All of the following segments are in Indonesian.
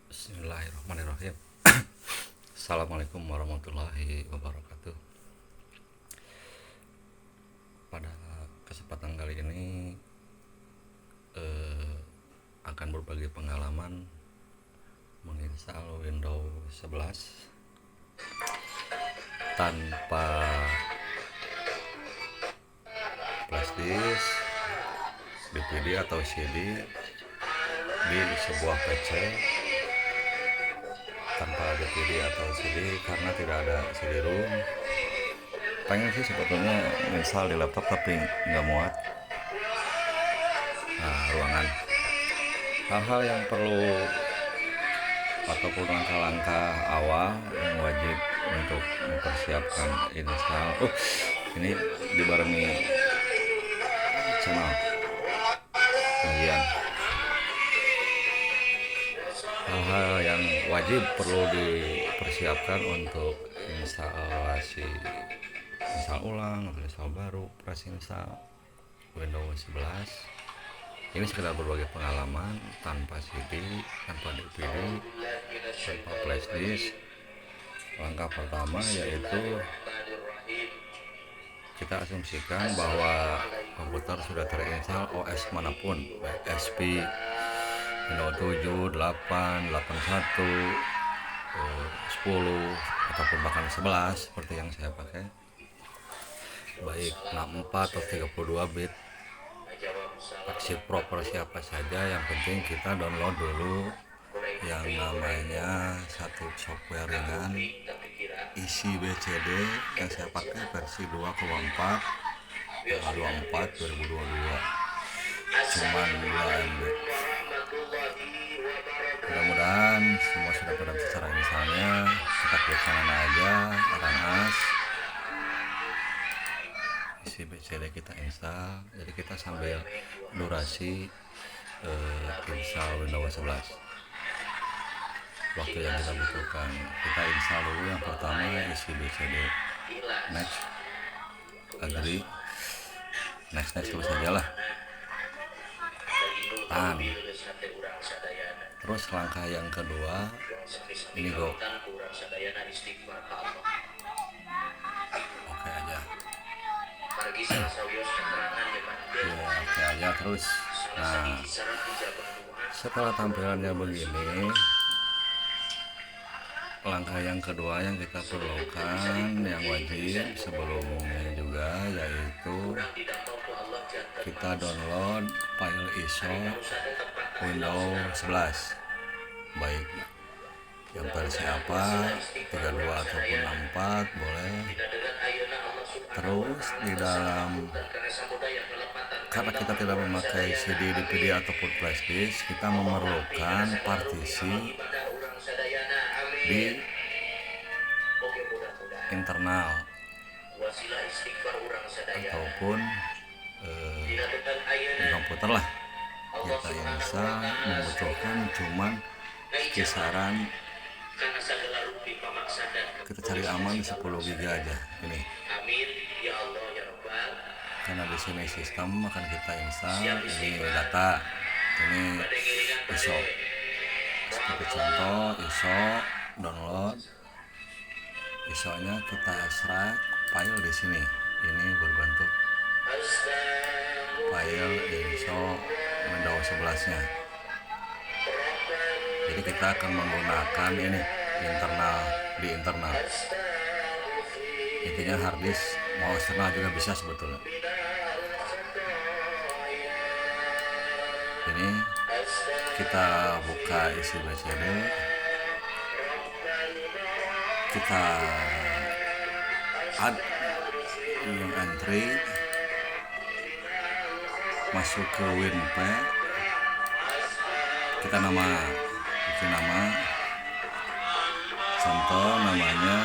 Bismillahirrahmanirrahim. Assalamualaikum warahmatullahi wabarakatuh. Pada kesempatan kali ini akan berbagi pengalaman menginstal Windows 11 tanpa flash disk, DVD atau CD di sebuah PC tanpa DVD atau CD karena tidak ada CD-ROM. Pengen sih sebetulnya install di laptop tapi nggak muat ruangan. Hal-hal yang perlu ataupun langkah-langkah awal yang wajib untuk mempersiapkan install. Ini dibarengi channel kajian. Hal-hal yang wajib perlu dipersiapkan untuk install ulang atau install baru, fresh install Windows 11. Ini sekedar berbagi pengalaman tanpa CD, tanpa DVD, tanpa flash disk. Langkah pertama yaitu kita asumsikan bahwa komputer sudah terinstall OS manapun, baik XP, Windows 7, 8, 81, 10 ataupun bahkan 11 seperti yang saya pakai, baik 64 atau 32 bit. Versi proper siapa saja, yang penting kita download dulu yang namanya satu software ringan isi BCD yang saya pakai versi 2,4 2022, cuman 2 MB. Mudah-mudahan semua sudah pada secara misalnya, kita klik kanan aja run as, isi BCD kita install. Jadi kita sambil durasi install Windows 11 waktu yang kita butuhkan, kita install dulu. Yang pertama isi BCD, next, agree, next terus aja lah, tahan. Terus langkah yang kedua ini go, oke aja, oke aja terus. Nah, setelah tampilannya begini, langkah yang kedua yang kita perlukan, yang wajib sebelumnya juga, yaitu kita download file ISO Windows 11, baik yang versi apa, 32 ataupun 64 boleh. Terus di dalam, karena kita tidak memakai CD, DVD ataupun flash disk, kita memerlukan partisi di internal ataupun di komputer lah. Kita bisa membutuhkan cuman kisaran, kita cari aman 10 GB aja ini, karena di sini sistem akan kita install. Ini data, ini ISO, seperti contoh ISO download. ISO-nya kita extract file di sini. Ini berbentuk file ISO Windows 11-nya. Jadi kita akan menggunakan ini di internal. Intinya hard disk, mau eksternal juga bisa sebetulnya. Ini kita buka isi BCD, kita add yang entry, masuk ke WinP, kita bikin nama, contoh namanya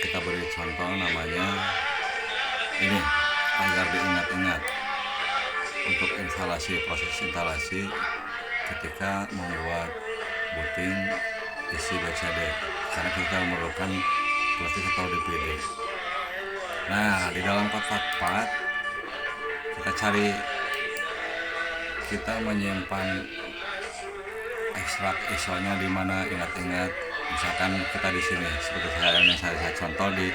kita beri contoh namanya ini agar diingat-ingat untuk proses instalasi ketika membuat booting isi BCD, karena kita memerlukan plastik atau DVD. Nah, di dalam kotak pad kita menyimpan ekstrak isonya di mana. Ingat-ingat, misalkan kita di sini seperti saya contoh di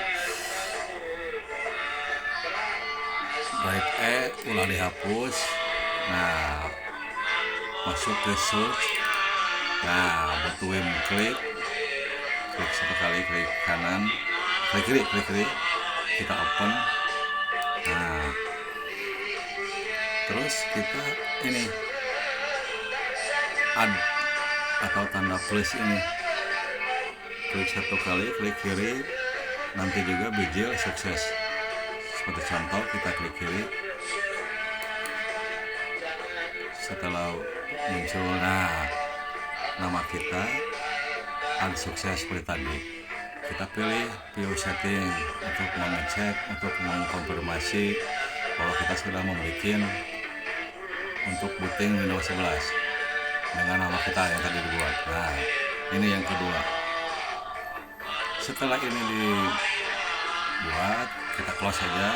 drive E ulah dihapus. Nah, masuk ke search. Nah, butuhin klik satu kali, klik kanan, klik kiri, kita open. Nah, terus kita ini add atau tanda plus ini, klik satu kali, klik kiri, nanti juga bijil sukses. Seperti contoh, kita klik kiri, setelah muncul nama kita add sukses seperti tadi. Kita pilih view setting untuk mengecek, untuk mengkonfirmasi bahwa kita sudah memiliki untuk booting Windows 11 dengan nama kita yang tadi dibuat. Nah, ini yang kedua. Setelah ini dibuat, kita close saja,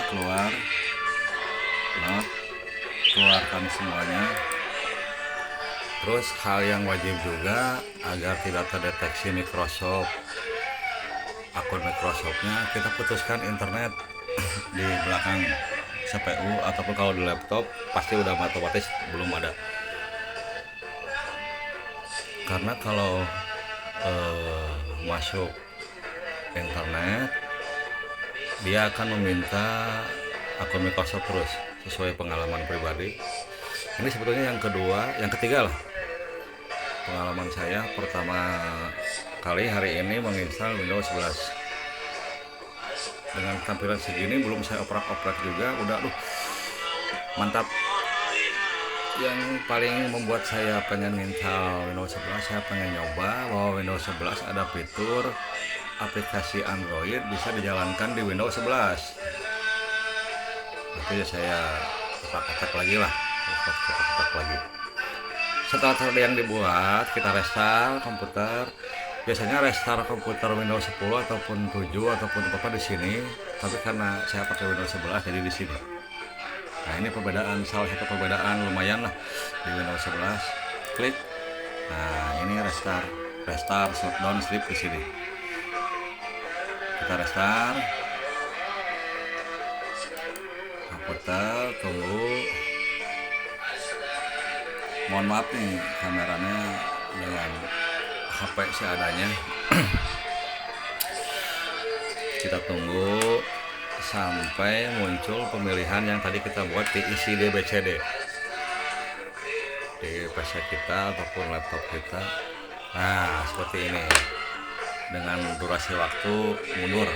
keluarkan semuanya. Terus hal yang wajib juga agar tidak terdeteksi akun Microsoftnya, kita putuskan internet di belakang CPU, ataupun kalau di laptop pasti udah otomatis belum ada. Karena kalau masuk internet, dia akan meminta akun Microsoft terus sesuai pengalaman pribadi. Ini sebetulnya yang ketiga lah. Pengalaman saya pertama kali hari ini menginstal Windows 11 dengan tampilan segini, belum saya oprak-oprak juga udah mantap. Yang paling membuat saya pengen install Windows 11, saya pengen nyoba bahwa Windows 11 ada fitur aplikasi Android bisa dijalankan di Windows 11. Itu saya otak-otak lagi. Setelah tadi yang dibuat, kita restart komputer. Biasanya restart komputer Windows 10 ataupun 7 ataupun apa di sini, tapi karena saya pakai Windows 11 jadi di sini. Nah, ini salah satu perbedaan lumayan lah di Windows 11. Klik. Nah, ini restart shutdown sleep di sini. Kita restart komputer, tunggu. Mohon maaf nih, kameranya dengan HP seadanya. Kita tunggu sampai muncul pemilihan yang tadi kita buat di isi DBCD di PC kita ataupun laptop kita. Nah, seperti ini, dengan durasi waktu mundur.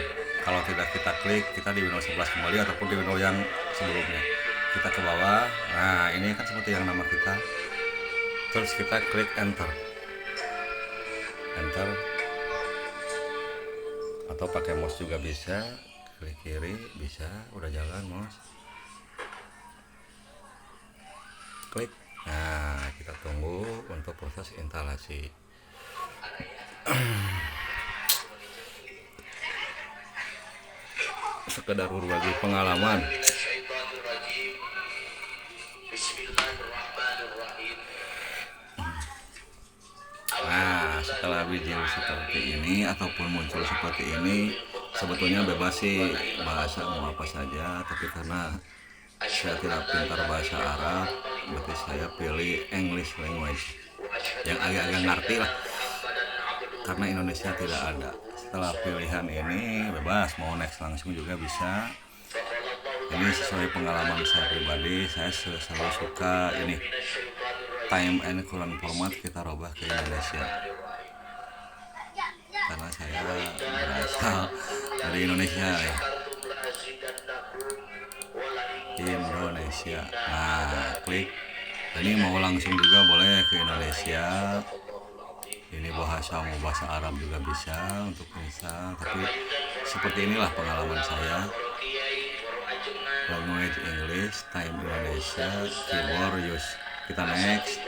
Kalau tidak kita klik, kita di Windows 11 kembali ataupun di Windows yang sebelumnya. Kita ke bawah. Nah, ini kan seperti yang nama kita. Terus kita klik enter atau pakai mouse juga bisa, klik kiri bisa, udah jalan mouse, klik. Nah, kita tunggu untuk proses instalasi. Sekedar berbagi pengalaman. Nah, setelah bijil seperti ini ataupun muncul seperti ini, sebetulnya bebas sih bahasa mau apa saja, tapi karena saya tidak pintar bahasa Arab, berarti saya pilih English language yang agak-agak ngerti lah, karena Indonesia tidak ada. Setelah pilihan ini bebas, mau next langsung juga bisa. Ini sesuai pengalaman saya pribadi, saya selalu suka ini time and current format kita robah ke Indonesia, karena saya berasal dari Indonesia ya. Indonesia. Nah, klik. Ini mau langsung juga boleh ke Indonesia. Ini bahasa Arab juga bisa untuk bisa, tapi seperti inilah pengalaman saya. Language English, time Indonesia, keyboard use. Kita next.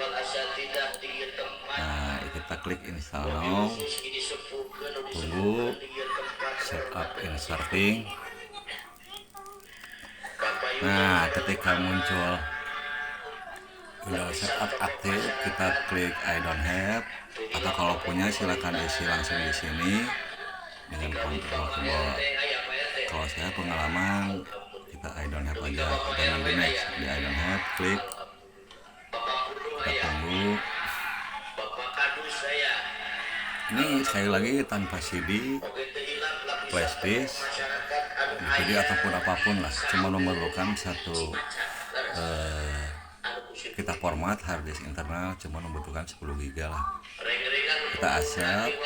Nah, kita kita klik install now, tunggu setup inserting. Nah, ketika muncul Windows setup aktif, kita klik I don't have, atau kalau punya silakan isi langsung di sini dengan kontrol keyboard. Kalau saya pengalaman kita I don't have aja, jangan di next, di I don't have, klik, kita tunggu. Ini sekali lagi tanpa CD, flash disk, DVD ataupun apapun lah, cuma memerlukan satu kita format hard disk internal, cuma membutuhkan 10 GB lah. Kita accept,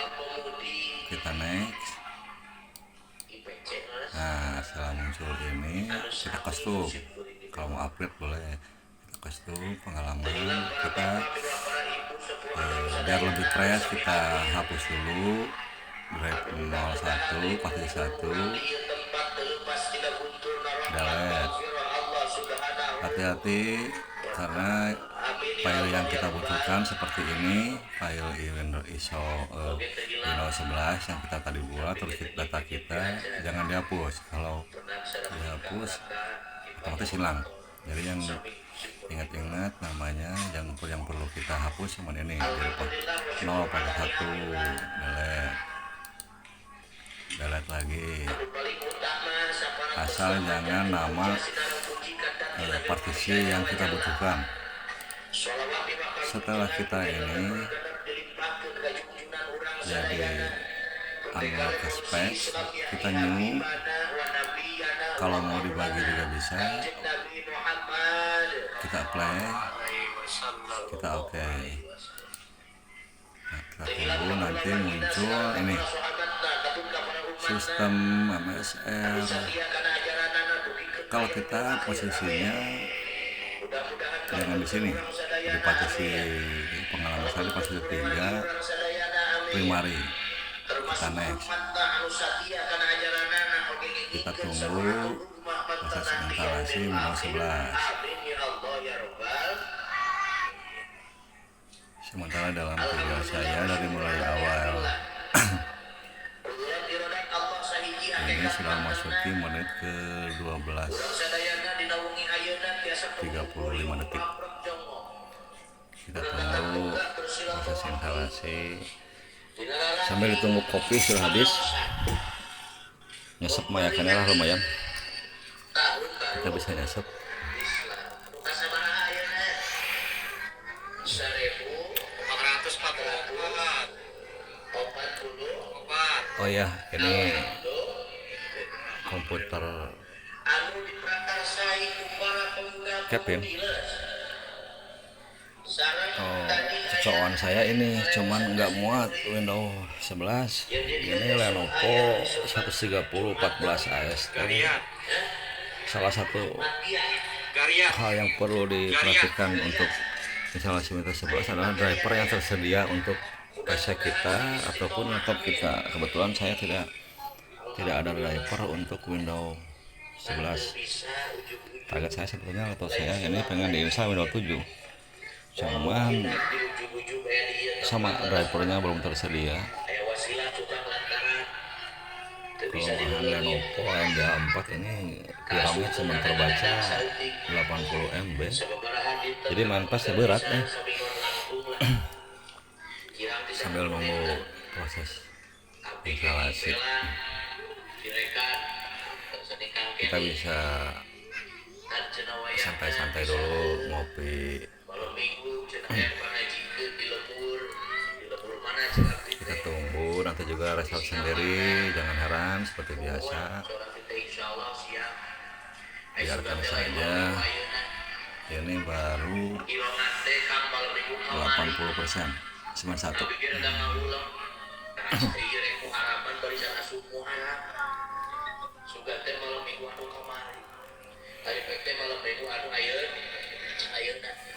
kita next. Nah, setelah muncul ini kita custom, kalau mau upgrade boleh kita custom pengalaman kita. Biar lebih fresh kita hapus dulu drive 01 pasti 1, delete. Hati-hati karena file yang kita butuhkan seperti ini, file ISO Windows 11 yang kita tadi buat, terus data kita jangan dihapus. Kalau dihapus otomatis hilang. Jadi yang ingat-ingat namanya yang perlu kita hapus cuma ini, 0 pada 1, delete lagi. Asal jangan nama partisi yang kita butuhkan. Setelah kita ini jadi unlock space, kita new. Kalau mau dibagi juga bisa. Kita play, kita oke. Nah, kita tunggu nanti muncul ini sistem MSR. Kalau kita posisinya jangan di sini, di partisi pengalaman saya di partisi 3 primary. Kita next, kita tunggu proses instalasi Windows 11. Sementara dalam video saya dari mulai awal ini sudah masuki menit ke 12:35 detik. Kita tunggu proses instalasi sambil ditunggu kopi sudah habis. Nyesep mayakannya lah lumayan, kita bisa nyesep. Oh ya, ini komputer Kevin. Cocokan saya ini cuman nggak muat Windows 11. Ini Lenovo 130 14 AST. Salah satu hal yang perlu diperhatikan untuk instalasi Windows 11 adalah driver yang tersedia untuk PC kita ataupun laptop kita. Kebetulan saya tidak ada driver untuk Windows 11. Target saya sebetulnya laptop saya ini pengen diinstal Windows 7, cuman sama drivernya belum tersedia. Kalau bahan Lenovo AMD 4 ini RAM-nya cuma terbaca 80 MB, jadi mantasnya berat sambil nunggu proses instalasi kita bisa santai-santai dulu ngopi. Kita tunggu, nanti juga restart sendiri, jangan heran seperti biasa, biarkan saja. Ini baru 80%, 91.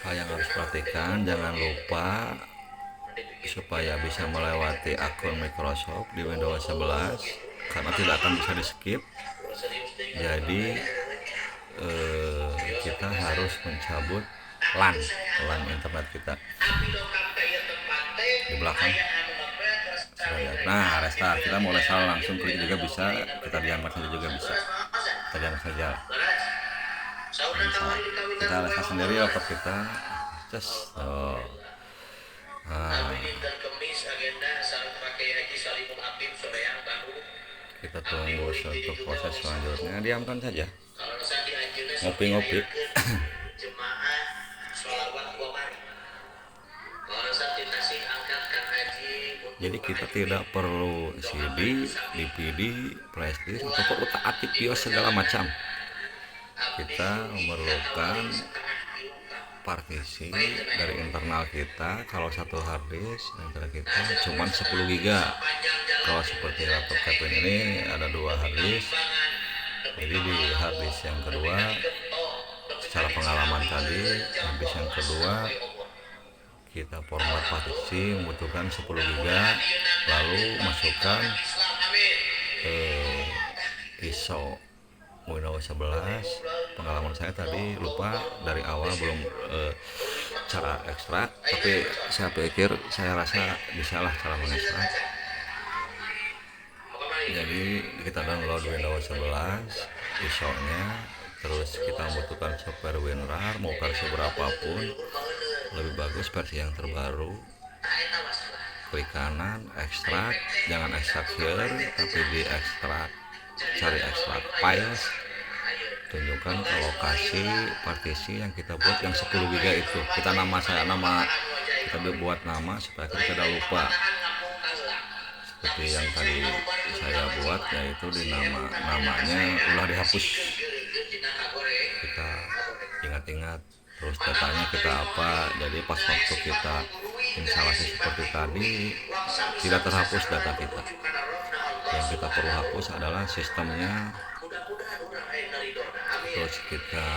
Hal yang harus perhatikan, jangan lupa supaya bisa melewati akun Microsoft di Windows 11 karena tidak akan bisa di skip. Jadi kita harus mencabut LAN internet kita. di belakang. Nah, restart, kita mau restart langsung klik juga bisa, kita diamkan saja juga bisa, kita diamkan saja bisa. Kita restart sendiri laptop kita, just nah, kita tunggu untuk proses selanjutnya, diamkan saja, ngopi-ngopi. Jadi kita tidak perlu CD, DVD, flashdisk, atau perlu taati BIOS segala macam. Kita memerlukan partisi dari internal kita. Kalau satu harddisk antara kita cuma 10 GB. Kalau seperti laptop Kevin ini ada 2 harddisk. Jadi di harddisk yang kedua, secara pengalaman tadi, harddisk yang kedua kita format partisi membutuhkan 10 GB, lalu masukkan ISO Windows 11. Pengalaman saya tadi lupa dari awal, belum cara ekstrak, tapi saya rasa bisalah cara mengekstrak. Jadi kita download Windows 11 ISO nya, terus kita membutuhkan software WinRAR mau versi berapapun, lebih bagus versi yang terbaru. Klik kanan, ekstrak, jangan ekstrak here tapi di ekstrak, cari ekstrak files, tunjukkan ke lokasi partisi yang kita buat yang 10 GB itu. Kita kita buat nama supaya kita tidak lupa, seperti yang tadi saya buat, yaitu di namanya ulah dihapus. Kita ingat-ingat terus datanya kita apa, jadi pas waktu kita instalasi seperti tadi tidak terhapus data kita. Yang kita perlu hapus adalah sistemnya, terus kita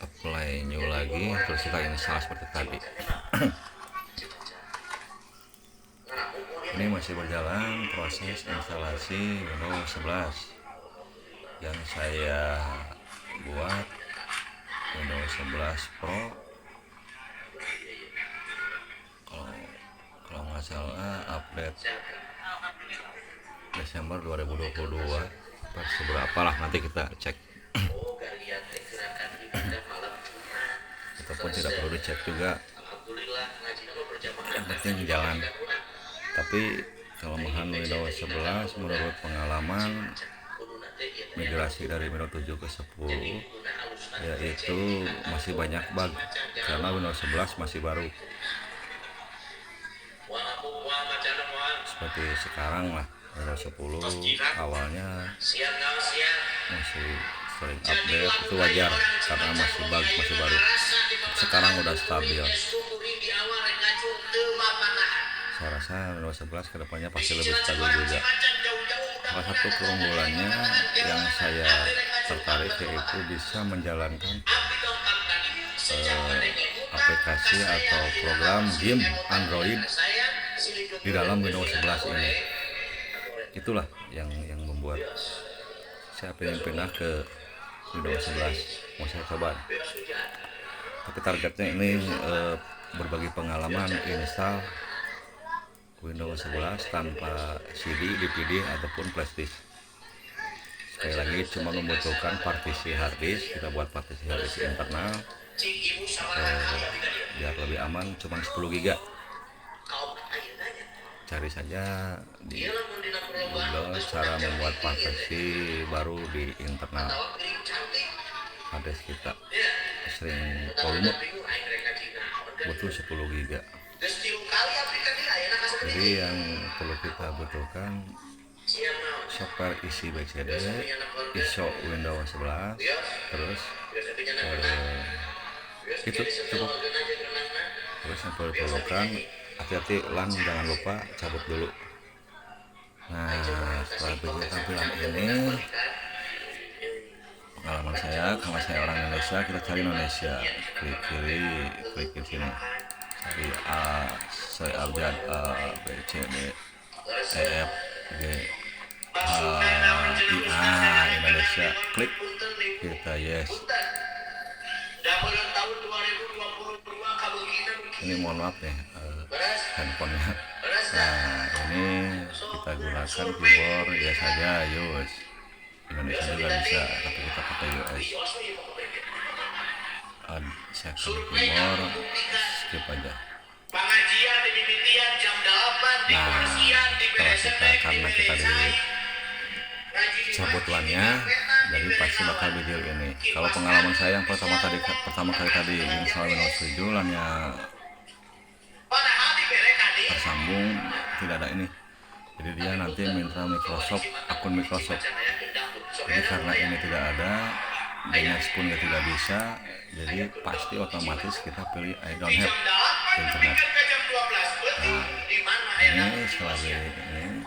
apply new lagi, terus kita install seperti tadi. Ini masih berjalan proses instalasi Windows 11 yang saya buat Windows 11 Pro. Kalau nggak salah update Desember 2022 versi berapa lah, nanti kita cek. Itu pun tidak perlu dicek juga, yang penting jalan. Tapi kelemahan Windows 11 menurut pengalaman migrasi dari Windows 7 ke 10 yaitu masih banyak bug, karena Windows 11 masih baru. Seperti sekarang lah, Windows 10 awalnya masih sering update, itu wajar karena masih bug, masih baru. Sekarang udah stabil. Saya rasa Windows 11 kedepannya pasti lebih stabil juga. Salah satu keunggulannya yang saya tertarik yaitu bisa menjalankan aplikasi atau program game Android di dalam Windows 11 ini. Itulah yang membuat saya pengen pindah ke Windows 11, mau saya coba. Tapi targetnya ini berbagi pengalaman install Windows 11 tanpa CD, DVD ataupun flashdisk. Sekali lagi cuma membutuhkan partisi harddisk, kita buat partisi harddisk internal biar lebih aman, cuma 10 GB. Cari saja di Google cara membuat partisi baru di internal harddisk kita. Sering volume butuh 10 GB. Jadi yang perlu kita butuhkan software isi baik CD, ISO Windows 11, terus itu cukup. Terus yang perlu diperlukan, hati-hati LAN jangan lupa cabut dulu. Nah, setelah begitu tampilan ini, pengalaman saya, karena saya orang Indonesia, kita cari Indonesia, klik kiri, klik di sini, cari A, saya abjad A, B, C, D, E, F, G, H, I, A, Indonesia, klik, kita yes. Ini mohon maaf nih, handphonenya. Nah ini kita gunakan keyboard ya saja US Indonesia juga bisa, tapi kita pakai US. Second keyboard skip aja. Nah setelah kita, karena kita dicabut LAN-nya, jadi pasti bakal video ini. Kalau pengalaman saya yang pertama kali tadi install Windows 7 LAN-nya tersambung, tidak ada ini, jadi dia nanti minta akun Microsoft. Jadi karena ini tidak ada, DNS pun tidak bisa, jadi pasti otomatis kita pilih I don't have internet. Nah ini selagi ini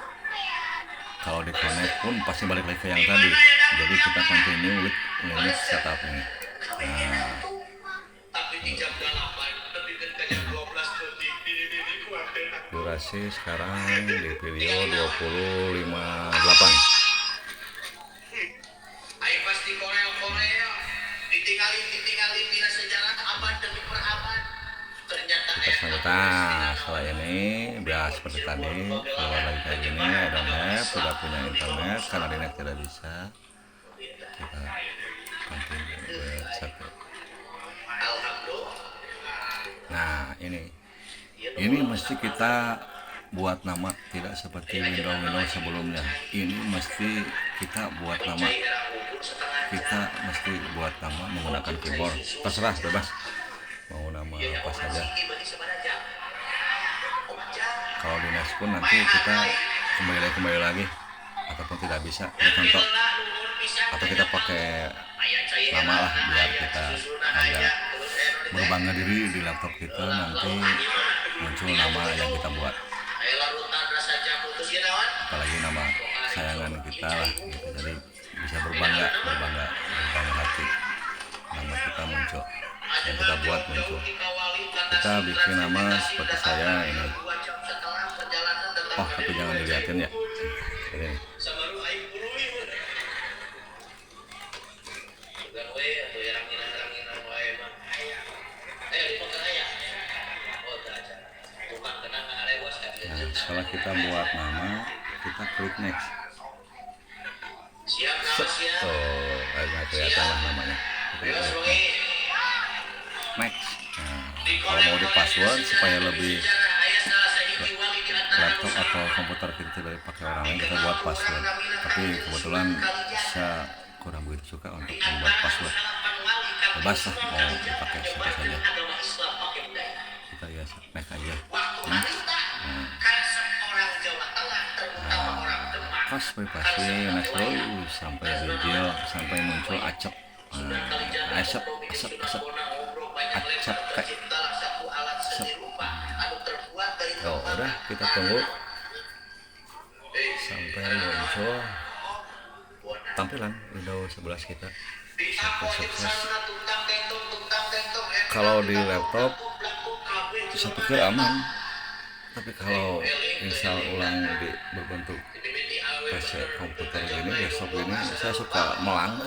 kalau di connect pun pasti balik lagi ke yang tadi, jadi kita continue with Linux setup ini. Nah durasi sekarang di video 20.58. Kita selanjutnya setelah ini biar seperti tadi, keluar lagi kayak gini, I don't have, tidak punya internet karena di net tidak bisa, kita continue satu. Nah ini mesti kita buat nama, tidak seperti Windows sebelumnya. Ini mesti kita buat nama, kita mesti buat nama menggunakan keyboard, terserah bebas mau nama apa saja. Kalau di NAS pun nanti kita kembali lagi ataupun tidak bisa, kita contoh, atau kita pakai nama lah biar kita agak berbangga diri di laptop kita, nanti muncul nama yang kita buat, apalagi nama kesayangan kita lah gitu. Jadi bisa berbangga hati, nama kita muncul, yang kita buat muncul. Kita bikin nama seperti saya ini. Oh tapi jangan dilihatin ya ini. Nah, setelah kita buat nama, kita klik next. Oh, nggak kelihatan lah namanya. Next. Nah, kalau mau di password supaya lebih laptop atau komputer kita tidak dipakai orang lain, kita buat password. Tapi kebetulan saya kurang begitu suka untuk membuat password. Bebas lah mau dipakai siapa saja. Kita ya next aja. Pas privasi next terus sampai video, sampai muncul acap kayak. Oh udah, kita tunggu sampai muncul tampilan Windows 11 kita sampai sukses. Kalau di laptop saya pikir aman, tapi kalau install ulang di berbentuk PC komputer gini, desktop gini, saya suka melang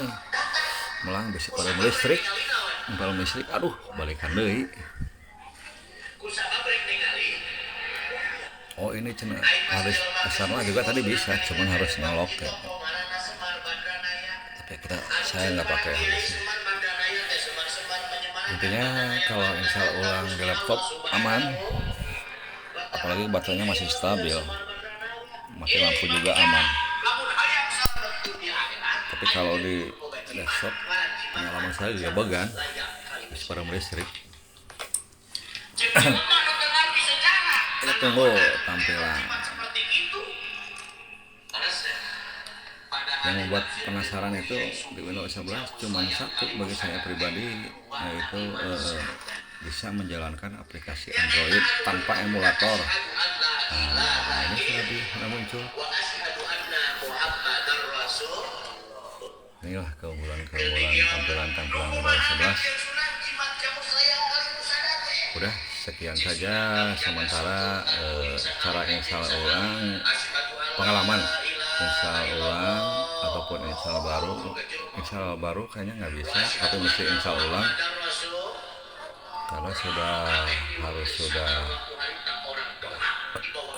bisa pada listrik, aduh balikan deui. Oh ini harus sama juga tadi bisa, cuman harus nyolok ya. Tapi saya nggak pakai harus. Intinya kalau install ulang di laptop aman, apalagi baterainya masih stabil, mati lampu juga aman. Tapi kalau di desktop pengalaman saya juga began, bisa pada listrik. Kita tunggu tampilan. Yang membuat penasaran itu di Windows 11 cuma satu bagi saya pribadi, yaitu bisa menjalankan aplikasi Android tanpa emulator. Nah ini sudah muncul. Inilah keunggulan tampilan Windows 11. Udah sekian saja sementara cara install ulang, pengalaman install ulang ataupun install baru kayaknya nggak bisa, tapi mesti install ulang karena sudah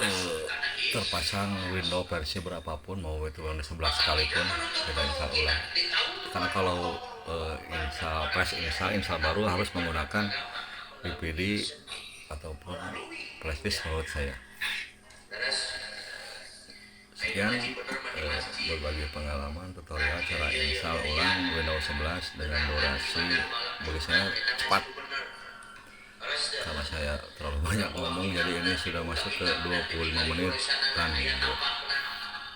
eh, terpasang Windows versi berapapun, mau itu Windows 11 sekalipun kita install ulang. Karena kalau install baru harus menggunakan DPD ataupun flash disk menurut saya. Sekian berbagi pengalaman tutorial cara install ulang Windows 11 dengan durasi bagi saya cepat, karena saya terlalu banyak ngomong jadi ini sudah masuk ke 25 menit kan.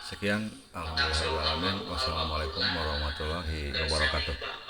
Sekian, alhamdulillah. Wassalamualaikum warahmatullahi wabarakatuh.